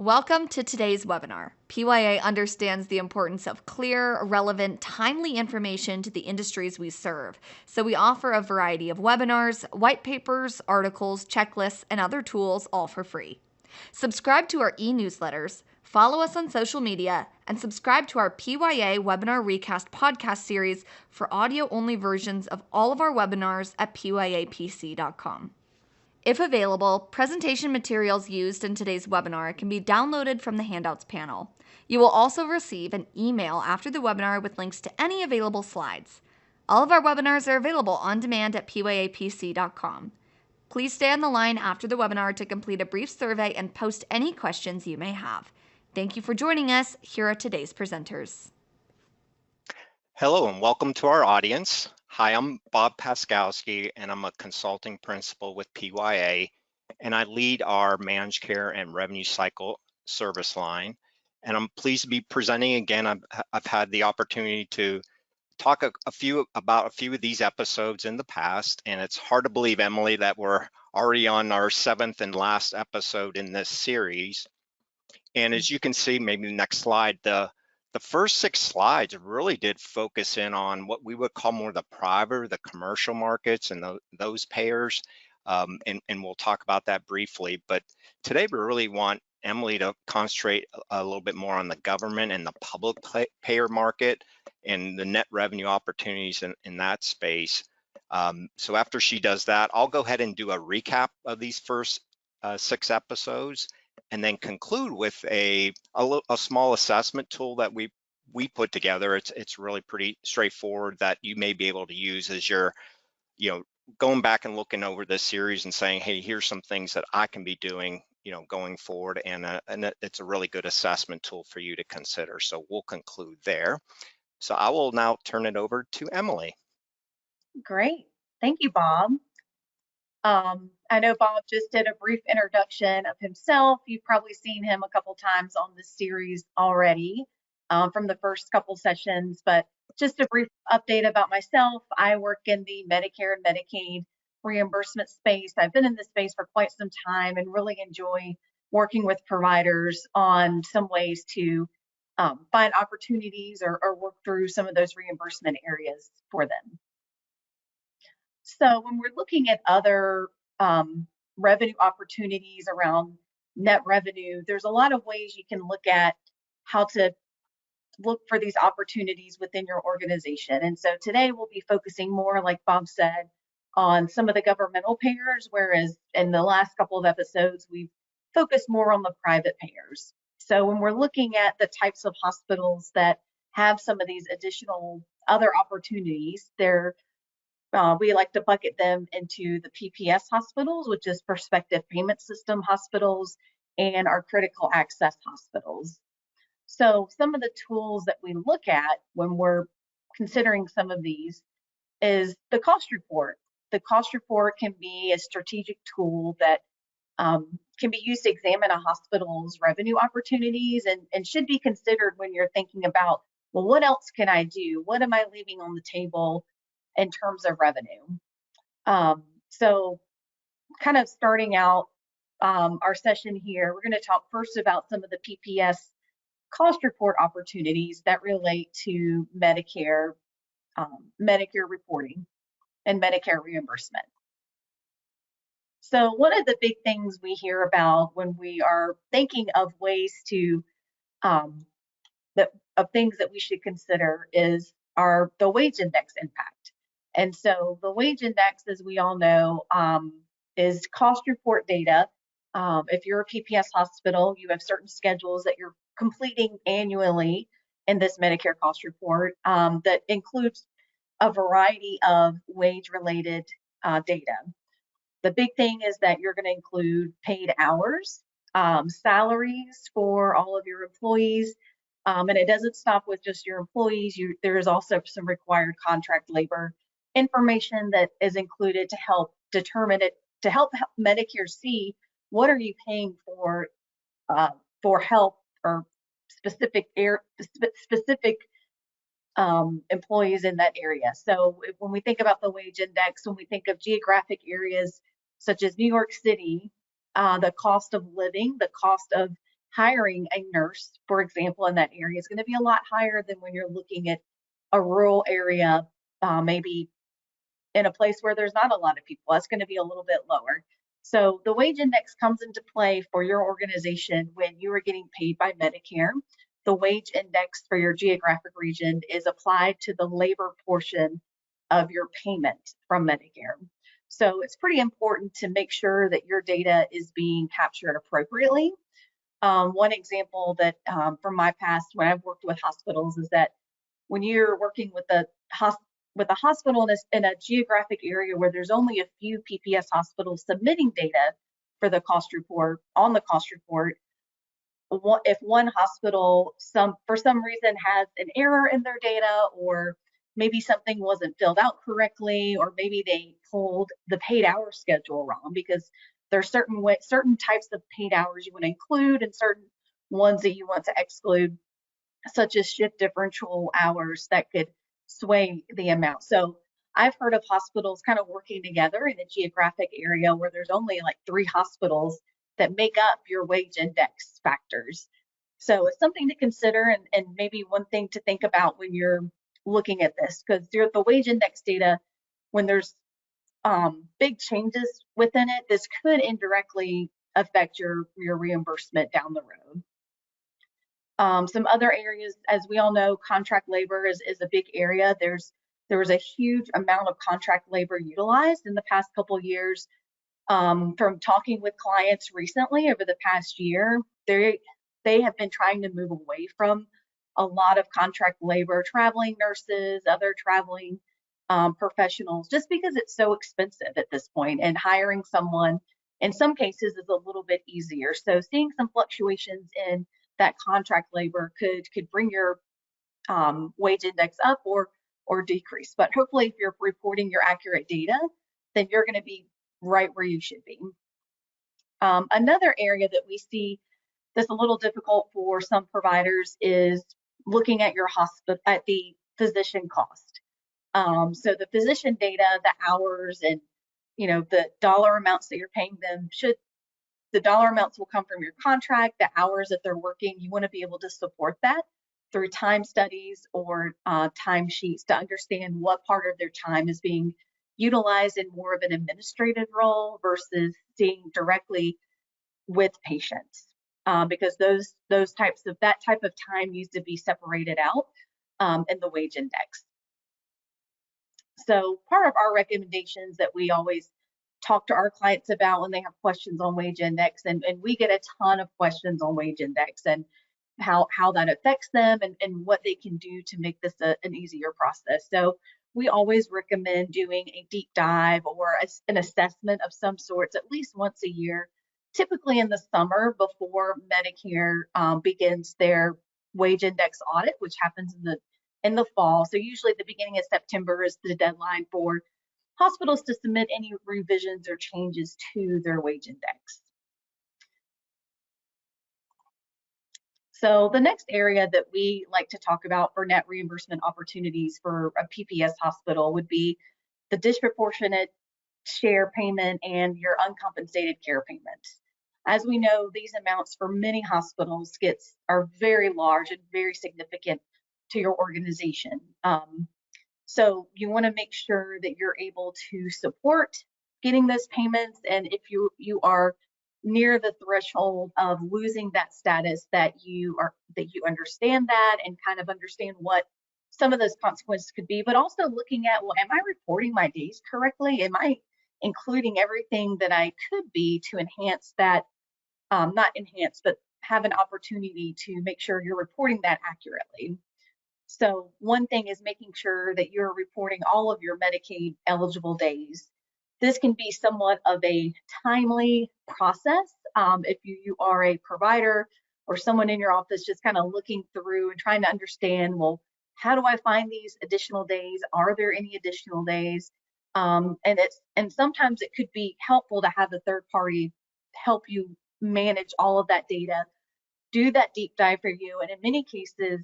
Welcome to today's webinar. PYA understands the importance of clear, relevant, timely information to the industries we serve, so we offer a variety of webinars, white papers, articles, checklists, and other tools, all for free. Subscribe to our e-newsletters, follow us on social media, and subscribe to our PYA Webinar Recast podcast series for audio-only versions of all of our webinars at pyapc.com. If available, presentation materials used in today's webinar can be downloaded from the handouts panel. You will also receive an email after the webinar with links to any available slides. All of our webinars are available on demand at pyapc.com. Please stay on the line after the webinar to complete a brief survey and post any questions you may have. Thank you for joining us. Here are today's presenters. Hello and welcome to our audience. Hi, I'm Bob Paskowski and I'm a consulting principal with PYA, and I lead our managed care and revenue cycle service line. And I'm pleased to be presenting again. I've had the opportunity to talk about a few of these episodes in the past, and it's hard to believe, Emily, that we're already on our 7th and last episode in this series. And as you can see, maybe the next slide, the first 6 slides really did focus in on what we would call more the private, the commercial markets and those payers. And we'll talk about that briefly. But today we really want Emily to concentrate a little bit more on the government and the public payer market and the net revenue opportunities in that space. So after she does that, I'll go ahead and do a recap of these first 6 episodes, and then conclude with a small assessment tool that we put together. It's really pretty straightforward that you may be able to use as you're going back and looking over this series and saying, hey, here's some things that I can be doing going forward, and it's a really good assessment tool for you to consider. So we'll conclude there. So I will now turn it over to Emily. Great. Thank you, Bob. I know Bob just did a brief introduction of himself. You've probably seen him a couple times on this series already from the first couple sessions, but just a brief update about myself. I work in the Medicare and Medicaid reimbursement space. I've been in this space for quite some time and really enjoy working with providers on some ways to find opportunities or work through some of those reimbursement areas for them. So when we're looking at other revenue opportunities around net revenue, there's a lot of ways you can look at how to look for these opportunities within your organization. And so today we'll be focusing more, like Bob said, on some of the governmental payers, whereas in the last couple of episodes, we've focused more on the private payers. So when we're looking at the types of hospitals that have some of these additional other opportunities, we like to bucket them into the PPS hospitals, which is prospective payment system hospitals, and our critical access hospitals. So some of the tools that we look at when we're considering some of these is the cost report. The cost report can be a strategic tool that can be used to examine a hospital's revenue opportunities and should be considered when you're thinking about, well, what else can I do? What am I leaving on the table in terms of revenue? So kind of starting out our session here, we're going to talk first about some of the PPS cost report opportunities that relate to Medicare reporting and Medicare reimbursement. So one of the big things we hear about when we are thinking of ways to of things that we should consider are the wage index impact. And so the wage index, as we all know, is cost report data. If you're a PPS hospital, you have certain schedules that you're completing annually in this Medicare cost report that includes a variety of wage-related data. The big thing is that you're going to include paid hours, salaries for all of your employees, and it doesn't stop with just your employees. There is also some required contract labor information that is included to help determine it, to help Medicare see what are you paying for help or specific employees in that area. So when we think about the wage index, when we think of geographic areas such as New York City, the cost of living, the cost of hiring a nurse, for example, in that area is going to be a lot higher than when you're looking at a rural area, maybe in a place where there's not a lot of people. That's going to be a little bit lower. So the wage index comes into play for your organization when you are getting paid by Medicare. The wage index for your geographic region is applied to the labor portion of your payment from Medicare. So it's pretty important to make sure that your data is being captured appropriately. One example that from my past when I've worked with hospitals is that when you're working with a hospital in a geographic area where there's only a few PPS hospitals submitting data for the cost report, if one hospital for some reason has an error in their data, or maybe something wasn't filled out correctly, or maybe they pulled the paid hour schedule wrong, because there's certain types of paid hours you want to include and certain ones that you want to exclude, such as shift differential hours that could sway the amount. So I've heard of hospitals kind of working together in a geographic area where there's only like 3 hospitals that make up your wage index factors. So it's something to consider, and maybe one thing to think about when you're looking at this, because the wage index data, when there's big changes within it, this could indirectly affect your reimbursement down the road. Some other areas, as we all know, contract labor is a big area. There was a huge amount of contract labor utilized in the past couple of years. From talking with clients recently over the past year, they have been trying to move away from a lot of contract labor, traveling nurses, other traveling professionals, just because it's so expensive at this point, and hiring someone in some cases is a little bit easier. So seeing some fluctuations in that contract labor could bring your wage index up or decrease. But hopefully, if you're reporting your accurate data, then you're going to be right where you should be. Another area that we see that's a little difficult for some providers is looking at the physician cost. So the physician data, the hours, and the dollar amounts that you're paying them, the dollar amounts will come from your contract, the hours that they're working. You want to be able to support that through time studies or time sheets to understand what part of their time is being utilized in more of an administrative role versus seeing directly with patients, because that type of time needs to be separated out in the wage index. So part of our recommendations that we always talk to our clients about when they have questions on wage index, and we get a ton of questions on wage index and how that affects them and what they can do to make this an easier process. So we always recommend doing a deep dive or an assessment of some sorts at least once a year, typically in the summer before Medicare begins their wage index audit, which happens in the fall. So usually the beginning of September is the deadline for hospitals to submit any revisions or changes to their wage index. So the next area that we like to talk about for net reimbursement opportunities for a PPS hospital would be the disproportionate share payment and your uncompensated care payments. As we know, these amounts for many hospitals are very large and very significant to your organization. So you want to make sure that you're able to support getting those payments, and if you are near the threshold of losing that status, that you understand that and kind of understand what some of those consequences could be, but also looking at, well, am I reporting my days correctly? Am I including everything that I could be to enhance that, not enhance, but have an opportunity to make sure you're reporting that accurately. So one thing is making sure that you're reporting all of your Medicaid eligible days. This can be somewhat of a timely process if you are a provider or someone in your office just kind of looking through and trying to understand, well, how do I find these additional days? Are there any additional days? And sometimes it could be helpful to have a third party help you manage all of that data, do that deep dive for you, and in many cases,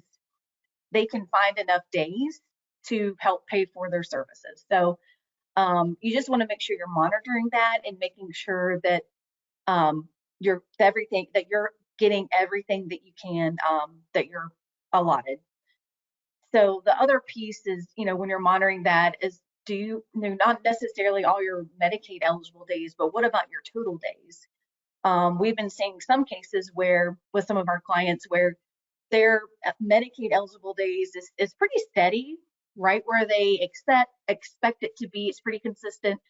they can find enough days to help pay for their services. So you just want to make sure you're monitoring that and making sure that you're getting everything that you can that you're allotted. So the other piece is, when you're monitoring that is, do you know, not necessarily all your Medicaid eligible days, but what about your total days? We've been seeing some cases where with some of our clients where their Medicaid eligible days is pretty steady, right where they expect it to be. It's pretty consistent,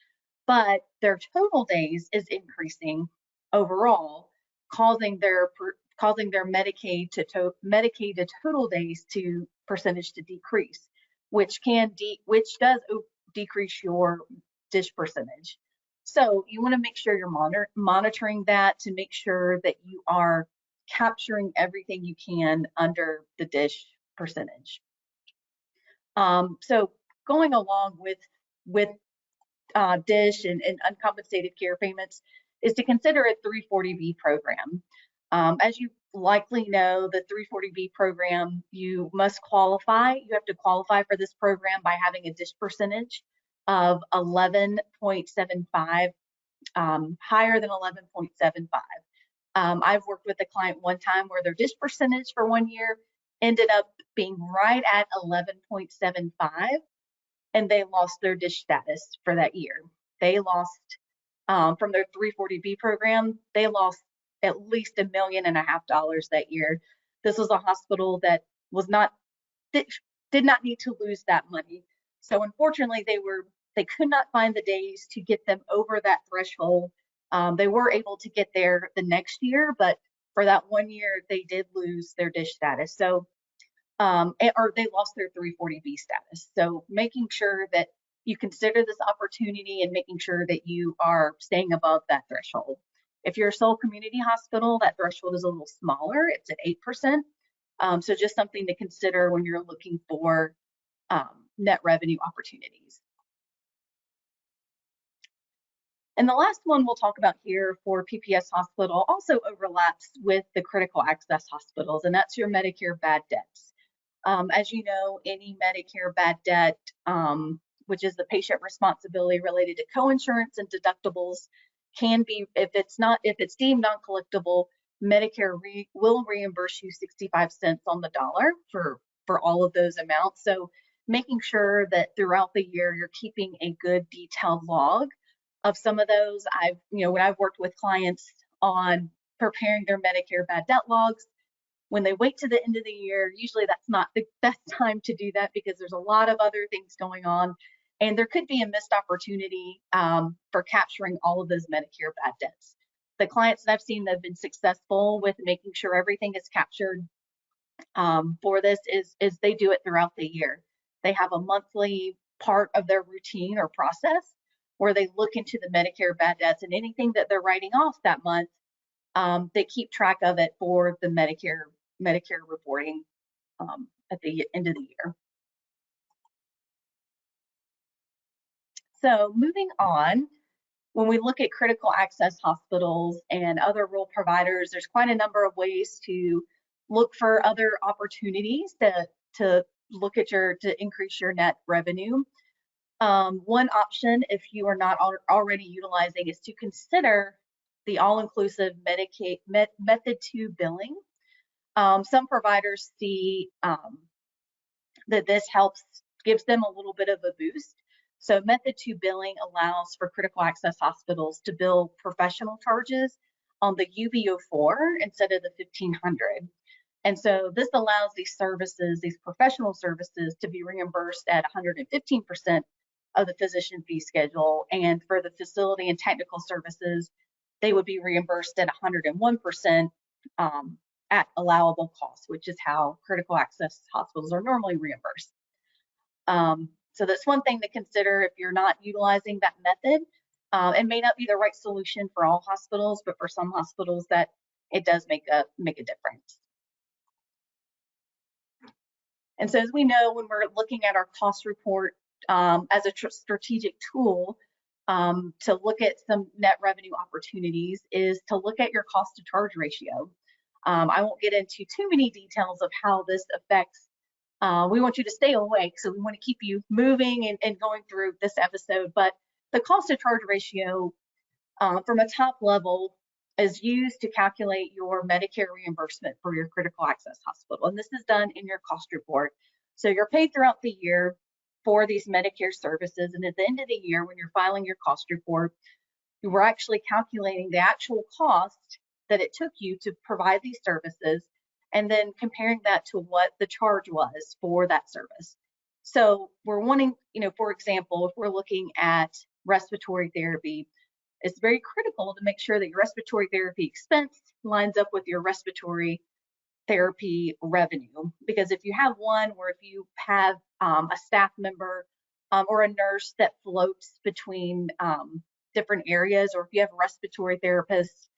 but their total days is increasing overall, causing their Medicaid to total days to percentage to decrease, which does decrease your dish percentage. So you want to make sure you're monitoring that to make sure that you are capturing everything you can under the dish percentage. So going along with dish and uncompensated care payments is to consider a 340B program. As you likely know, the 340B program, you must qualify. You have to qualify for this program by having a dish percentage of 11.75, higher than 11.75. I've worked with a client one time where their dish percentage for 1 year ended up being right at 11.75, and they lost their dish status for that year. They lost, from their 340B program, they lost at least $1.5 million that year. This was a hospital that did not need to lose that money. So unfortunately, they could not find the days to get them over that threshold. They were able to get there the next year, but for that 1 year, they did lose their dish status. So, or they lost their 340B status. So making sure that you consider this opportunity and making sure that you are staying above that threshold. If you're a sole community hospital, that threshold is a little smaller. It's at 8%. So just something to consider when you're looking for net revenue opportunities. And the last one we'll talk about here for PPS hospital also overlaps with the critical access hospitals, and that's your Medicare bad debts. As you know, any Medicare bad debt, which is the patient responsibility related to coinsurance and deductibles, can be, if it's deemed non-collectible, Medicare will reimburse you 65 cents on the dollar for all of those amounts. So making sure that throughout the year you're keeping a good detailed log of some of those. When I've worked with clients on preparing their Medicare bad debt logs, when they wait to the end of the year, usually that's not the best time to do that because there's a lot of other things going on, and there could be a missed opportunity for capturing all of those Medicare bad debts. The clients that I've seen that have been successful with making sure everything is captured for this is they do it throughout the year. They have a monthly part of their routine or process where they look into the Medicare bad debts, and anything that they're writing off that month, they keep track of it for the Medicare reporting at the end of the year. So moving on, when we look at critical access hospitals and other rural providers, there's quite a number of ways to look for other opportunities to look at to increase your net revenue. One option, if you are not already utilizing, is to consider the all-inclusive Medicaid method 2 billing. Some providers see that this gives them a little bit of a boost. So method 2 billing allows for critical access hospitals to bill professional charges on the UB04 instead of the 1500. And so this allows these professional services, to be reimbursed at 115% of the physician fee schedule. And for the facility and technical services, they would be reimbursed at 101% at allowable cost, which is how critical access hospitals are normally reimbursed. So that's one thing to consider if you're not utilizing that method. It may not be the right solution for all hospitals, but for some hospitals that it does make a difference. And so as we know, when we're looking at our cost report as a strategic tool to look at some net revenue opportunities, is to look at your cost to charge ratio. I won't get into too many details of how this affects. We want you to stay awake, so we want to keep you moving and going through this episode. But the cost to charge ratio, from a top level, is used to calculate your Medicare reimbursement for your critical access hospital. And this is done in your cost report. So you're paid throughout the year for these Medicare services. And at the end of the year, when you're filing your cost report, you were actually calculating the actual cost that it took you to provide these services, and then comparing that to what the charge was for that service. So we're wanting, for example, if we're looking at respiratory therapy, it's very critical to make sure that your respiratory therapy expense lines up with your respiratory therapy revenue. Because if you have one, or if you have a staff member or a nurse that floats between different areas, or if you have a respiratory therapist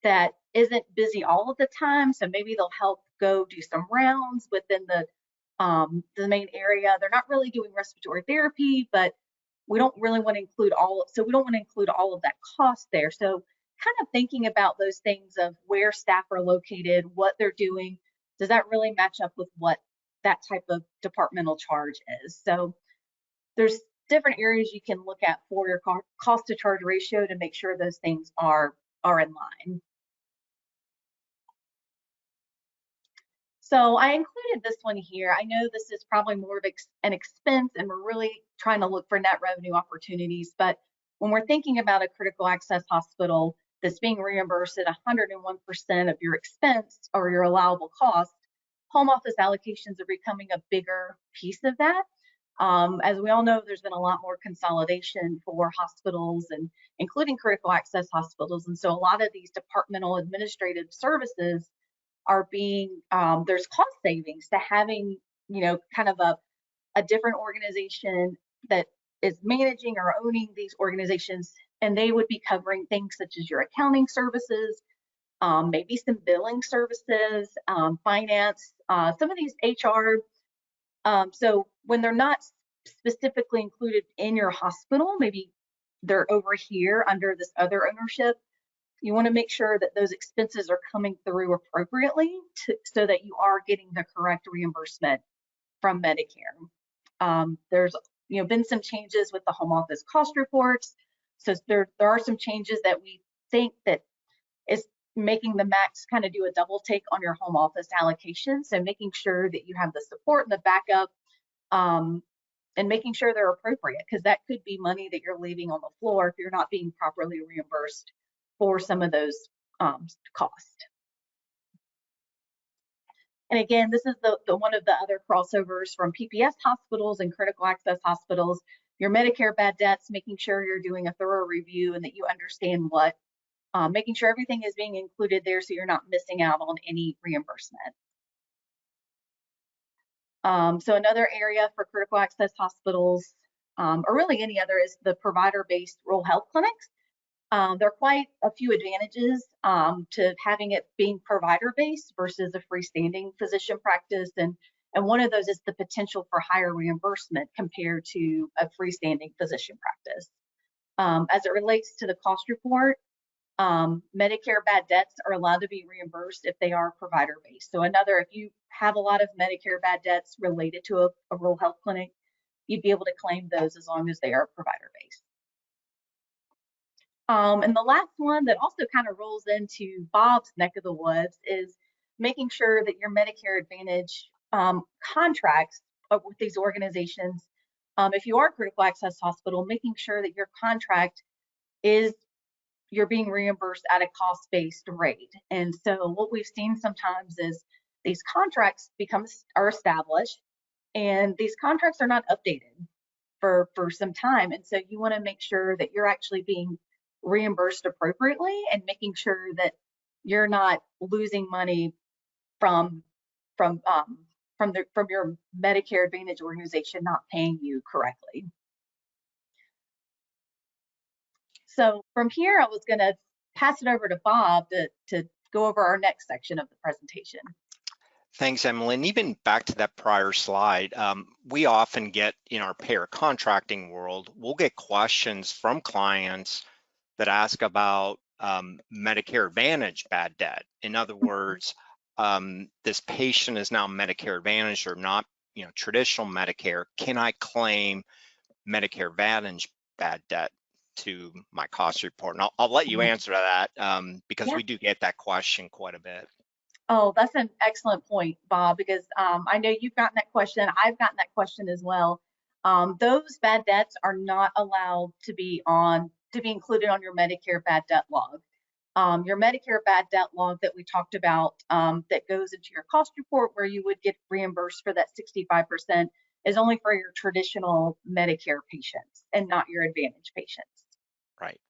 that isn't busy all of the time, so maybe they'll help go do some rounds within the main area. They're not really doing respiratory therapy, but we don't really want to include we don't want to include all of that cost there. So kind of thinking about those things of where staff are located, what they're doing, does that really match up with what that type of departmental charge is? So there's different areas you can look at for your cost to charge ratio to make sure those things are in line. So I included this one here. I know this is probably more of an expense, and we're really trying to look for net revenue opportunities. But when we're thinking about a critical access hospital that's being reimbursed at 101% of your expense or your allowable cost, home office allocations are becoming a bigger piece of that. As we all know, there's been a lot more consolidation for hospitals, and including critical access hospitals. And so a lot of these departmental administrative services are being, there's cost savings to having, kind of a different organization that is managing or owning these organizations, and they would be covering things such as your accounting services, maybe some billing services, finance, some of these HR. So when they're not specifically included in your hospital, maybe they're over here under this other ownership, you want to make sure that those expenses are coming through appropriately so that you are getting the correct reimbursement from Medicare. There's been some changes with the home office cost reports. So there are some changes that we think that is making the MACs kind of do a double take on your home office allocation. So making sure that you have the support and the backup, and making sure they're appropriate, because that could be money that you're leaving on the floor if you're not being properly reimbursed for some of those costs. And again, this is the one of the other crossovers from PPS hospitals and critical access hospitals. Your Medicare bad debts, making sure you're doing a thorough review and that you understand what, making sure everything is being included there so you're not missing out on any reimbursement. So another area for critical access hospitals, or really any other, is the provider-based rural health clinics. There are quite a few advantages to having it being provider-based versus a freestanding physician practice, and one of those is the potential for higher reimbursement compared to a freestanding physician practice. As it relates to the cost report, Medicare bad debts are allowed to be reimbursed if they are provider-based. So if you have a lot of Medicare bad debts related to a rural health clinic, you'd be able to claim those as long as they are provider-based. And the last one that also kind of rolls into Bob's neck of the woods is making sure that your Medicare Advantage contracts with these organizations, if you are a critical access hospital, making sure that your contract you're being reimbursed at a cost-based rate. And so what we've seen sometimes is these contracts are established, and these contracts are not updated for some time. And so you want to make sure that you're actually being reimbursed appropriately, and making sure that you're not losing money from your Medicare Advantage organization not paying you correctly. So from here, I was going to pass it over to Bob to go over our next section of the presentation. Thanks, Emily. And even back to that prior slide, we often get, in our payer contracting world, we'll get questions from clients that ask about Medicare Advantage bad debt. In other words, this patient is now Medicare Advantage or not, traditional Medicare. Can I claim Medicare Advantage bad debt? to my cost report? And I'll let you answer that because Yeah. we do get that question quite a bit. Oh, that's an excellent point, Bob, because I know you've gotten that question. I've gotten that question as well. Those bad debts are not allowed to be included on your Medicare bad debt log. Your Medicare bad debt log that we talked about that goes into your cost report where you would get reimbursed for that 65% is only for your traditional Medicare patients and not your Advantage patients. Right.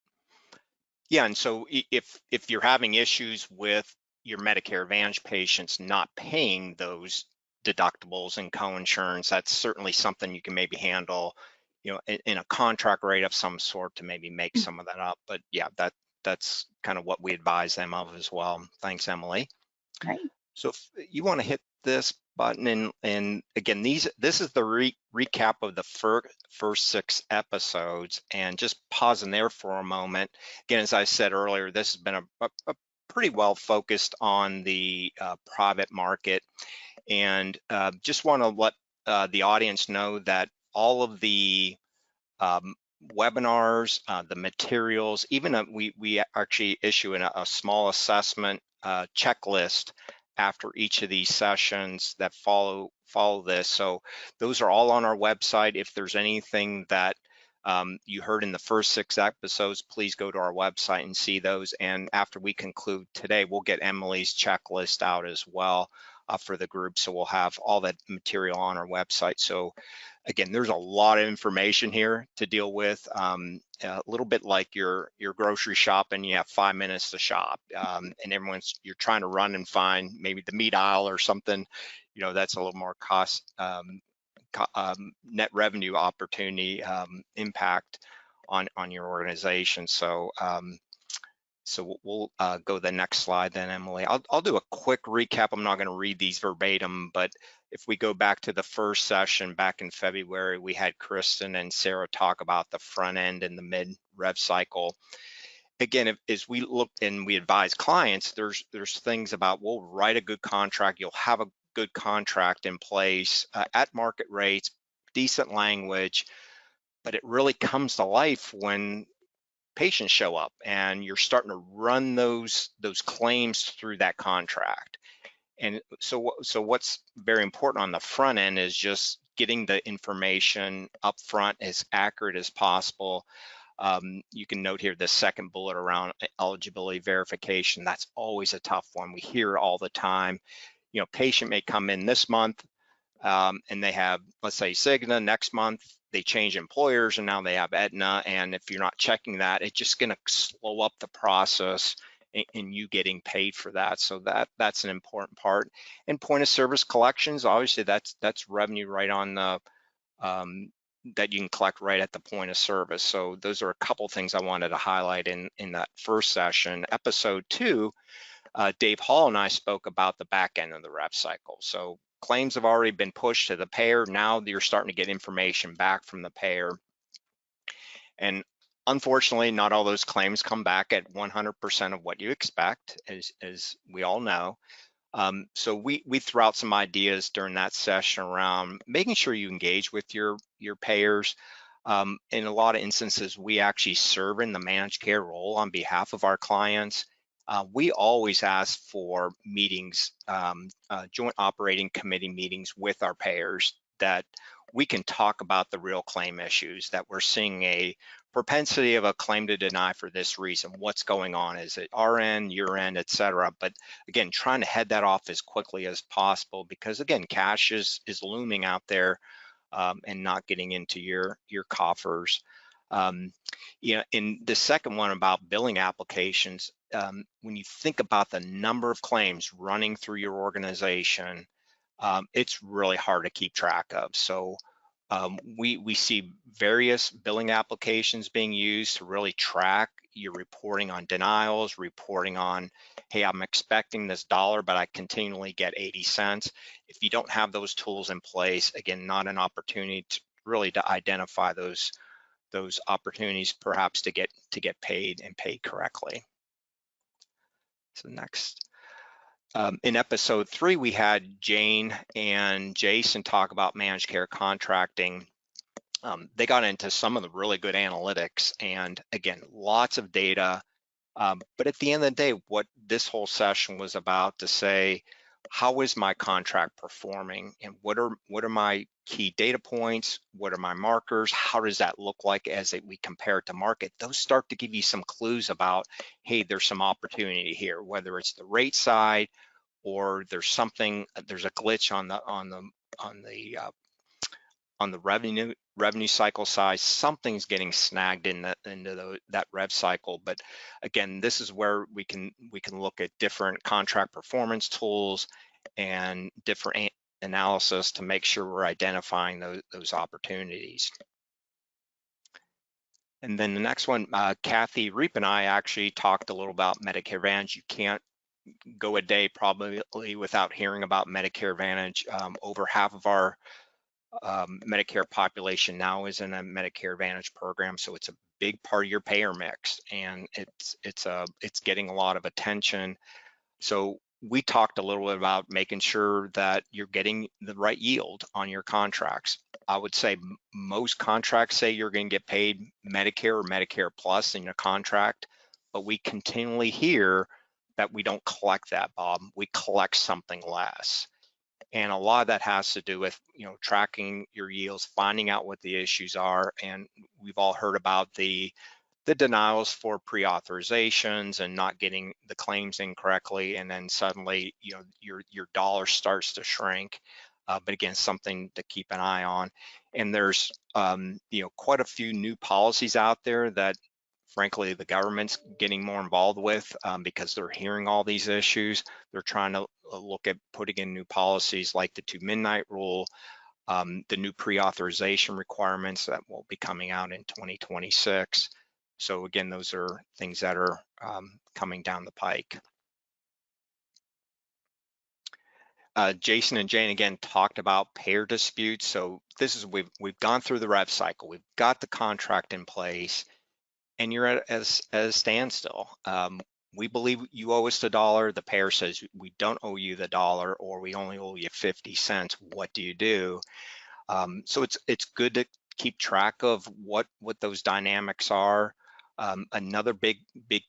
Yeah, and so if you're having issues with your Medicare Advantage patients not paying those deductibles and coinsurance, that's certainly something you can maybe handle, in a contract rate of some sort to maybe make some of that up. But yeah, that's kind of what we advise them of as well. Thanks, Emily. Right. So if you want to hit this button, and again, this is the recap of the first 6 episodes, and just pausing there for a moment. Again, as I said earlier, this has been a pretty well focused on the private market, and just want to let the audience know that all of the webinars, the materials, even we actually issue a small assessment checklist after each of these sessions that follow this. So those are all on our website. If there's anything that you heard in the first 6 episodes, please go to our website and see those. And after we conclude today, we'll get Emily's checklist out as well for the group. So we'll have all that material on our website. So again, there's a lot of information here to deal with. A little bit like your grocery shopping, you have 5 minutes to shop, and you're trying to run and find maybe the meat aisle or something. That's a little more cost net revenue opportunity impact on your organization. So we'll go to the next slide then, Emily. I'll do a quick recap. I'm not going to read these verbatim, but if we go back to the first session back in February, we had Kristen and Sarah talk about the front end and the mid rev cycle. Again, as we look and we advise clients, there's things about, we'll write a good contract, you'll have a good contract in place at market rates, decent language, but it really comes to life when patients show up and you're starting to run those claims through that contract. And so what's very important on the front end is just getting the information up front as accurate as possible. You can note here the second bullet around eligibility verification. That's always a tough one. We hear all the time. Patient may come in this month and they have, let's say, Cigna. Next month they change employers and now they have Aetna. And if you're not checking that, it's just going to slow up the process in you getting paid for that. So that's an important part. And point of service collections, obviously that's revenue right on the that you can collect right at the point of service. So those are a couple things I wanted to highlight in that first session. Episode 2, Dave Hall and I spoke about the back end of the rev cycle. So claims have already been pushed to the payer. Now you're starting to get information back from the payer. And unfortunately, not all those claims come back at 100% of what you expect, as we all know. So we threw out some ideas during that session around making sure you engage with your payers. In a lot of instances, we actually serve in the managed care role on behalf of our clients. We always ask for meetings, joint operating committee meetings with our payers that we can talk about the real claim issues, that we're seeing a propensity of a claim to deny for this reason. What's going on? Is it our end, your end, et cetera? But again, trying to head that off as quickly as possible, because again, cash is looming out there and not getting into your coffers. In the second one about billing applications, when you think about the number of claims running through your organization, it's really hard to keep track of. So we see various billing applications being used to really track your reporting on denials, reporting on, hey, I'm expecting this $1, but I continually get 80 cents. If you don't have those tools in place, again, not an opportunity to identify those opportunities perhaps to get paid and paid correctly. So next. In episode 3, we had Jane and Jason talk about managed care contracting. They got into some of the really good analytics, and again, lots of data. But at the end of the day, what this whole session was about to say, how is my contract performing, and what are my key data points? What are my markers? How does that look like as we compare it to market? Those start to give you some clues about, hey, there's some opportunity here, whether it's the rate side or there's a glitch on the revenue cycle size. Something's getting snagged into that rev cycle. But again, this is where we can look at different contract performance tools and different analysis to make sure we're identifying those opportunities. And then the next one, Kathy Reap and I actually talked a little about Medicare Advantage. You can't go a day probably without hearing about Medicare Advantage. Over half of our Medicare population now is in a Medicare Advantage program, so it's a big part of your payer mix, and it's getting a lot of attention. So we talked a little bit about making sure that you're getting the right yield on your contracts. I would say most contracts say you're going to get paid Medicare or Medicare Plus in your contract, but we continually hear that we don't collect that, Bob. We collect something less. And a lot of that has to do with, tracking your yields, finding out what the issues are. And we've all heard about the denials for pre-authorizations and not getting the claims in correctly, and then suddenly, your dollar starts to shrink. But again, something to keep an eye on. And there's, quite a few new policies out there that, frankly, the government's getting more involved with because they're hearing all these issues. They're trying to look at putting in new policies like the 2 midnight rule, the new pre-authorization requirements that will be coming out in 2026. So again, those are things that are coming down the pike. Jason and Jane again talked about payer disputes. So this is, we've gone through the rev cycle, we've got the contract in place, and you're at a standstill. We believe you owe us $1. The payer says we don't owe you the $1, or we only owe you 50 cents. What do you do? So it's good to keep track of what those dynamics are. Another big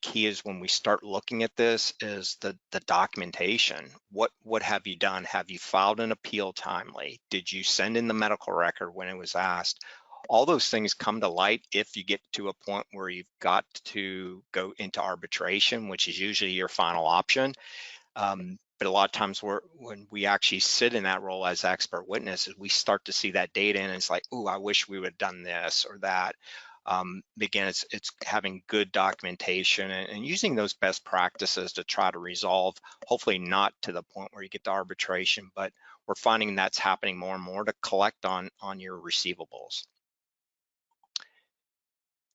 key is when we start looking at this is the documentation. What have you done? Have you filed an appeal timely? Did you send in the medical record when it was asked? All those things come to light if you get to a point where you've got to go into arbitration, which is usually your final option. But a lot of times when we actually sit in that role as expert witnesses, we start to see that data and it's like, oh, I wish we would have done this or that. Again, it's having good documentation and using those best practices to try to resolve, hopefully not to the point where you get to arbitration, but we're finding that's happening more and more to collect on your receivables.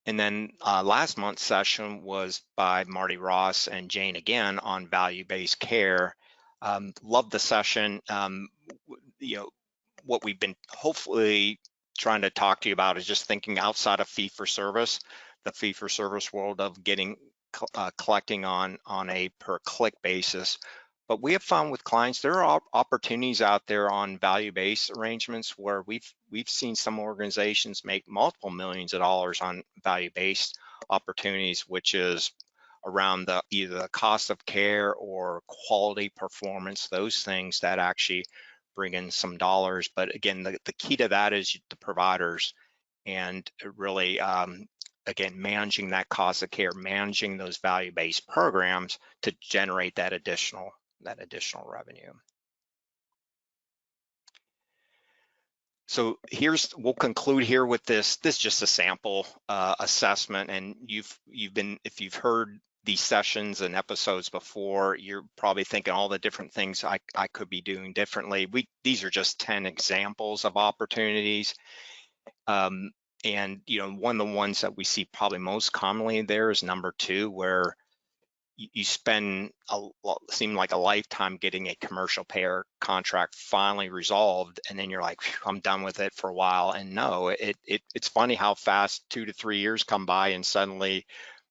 And then last month's session was by Marty Ross and Jane again on value-based care. Loved the session. What we've been hopefully trying to talk to you about is just thinking outside of fee-for-service, the fee-for-service world of getting collecting on a per-click basis. But we have found with clients, there are opportunities out there on value-based arrangements where we've seen some organizations make multiple millions of dollars on value-based opportunities, which is around either the cost of care or quality performance, those things that actually bring in some dollars. But again, the key to that is the providers, and really, again, managing that cost of care, managing those value-based programs to generate that additional revenue. So we'll conclude here with this. This is just a sample assessment, and if you've heard these sessions and episodes before, you're probably thinking all the different things I could be doing differently. These are just 10 examples of opportunities. And one of the ones that we see probably most commonly there is number 2, where you spend seem like a lifetime getting a commercial payer contract finally resolved, and then you're like, I'm done with it for a while. And no, it's funny how fast 2 to 3 years come by and suddenly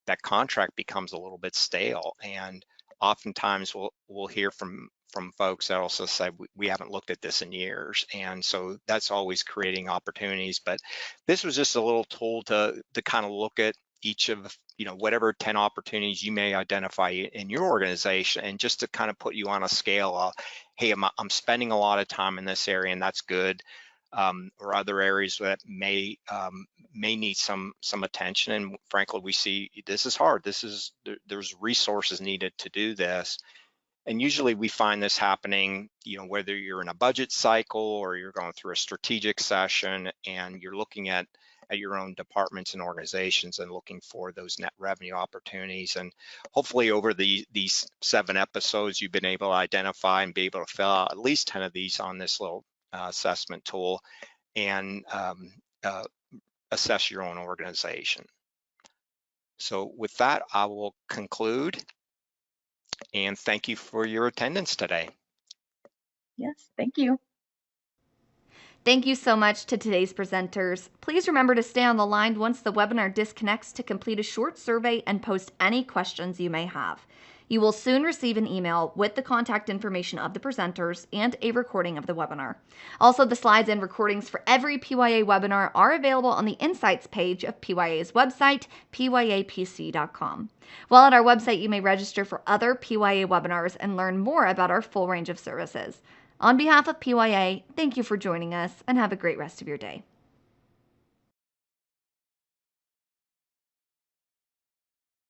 that contract becomes a little bit stale. And oftentimes we'll hear from from folks that also said we haven't looked at this in years, and so that's always creating opportunities. But this was just a little tool to kind of look at each of whatever 10 opportunities you may identify in your organization, and just to kind of put you on a scale of, hey, I'm spending a lot of time in this area, and that's good. Or other areas that may need some attention. And frankly, we see this is hard. There's resources needed to do this. And usually we find this happening, whether you're in a budget cycle or you're going through a strategic session and you're looking at your own departments and organizations and looking for those net revenue opportunities. And hopefully over these 7 episodes, you've been able to identify and be able to fill out at least 10 of these on this little assessment tool and assess your own organization. So with that, I will conclude, and thank you for your attendance today. Yes, thank you. Thank you so much to today's presenters. Please remember to stay on the line once the webinar disconnects to complete a short survey and post any questions you may have. You will soon receive an email with the contact information of the presenters and a recording of the webinar. Also, the slides and recordings for every PYA webinar are available on the Insights page of PYA's website, pyapc.com. While at our website, you may register for other PYA webinars and learn more about our full range of services. On behalf of PYA, thank you for joining us and have a great rest of your day.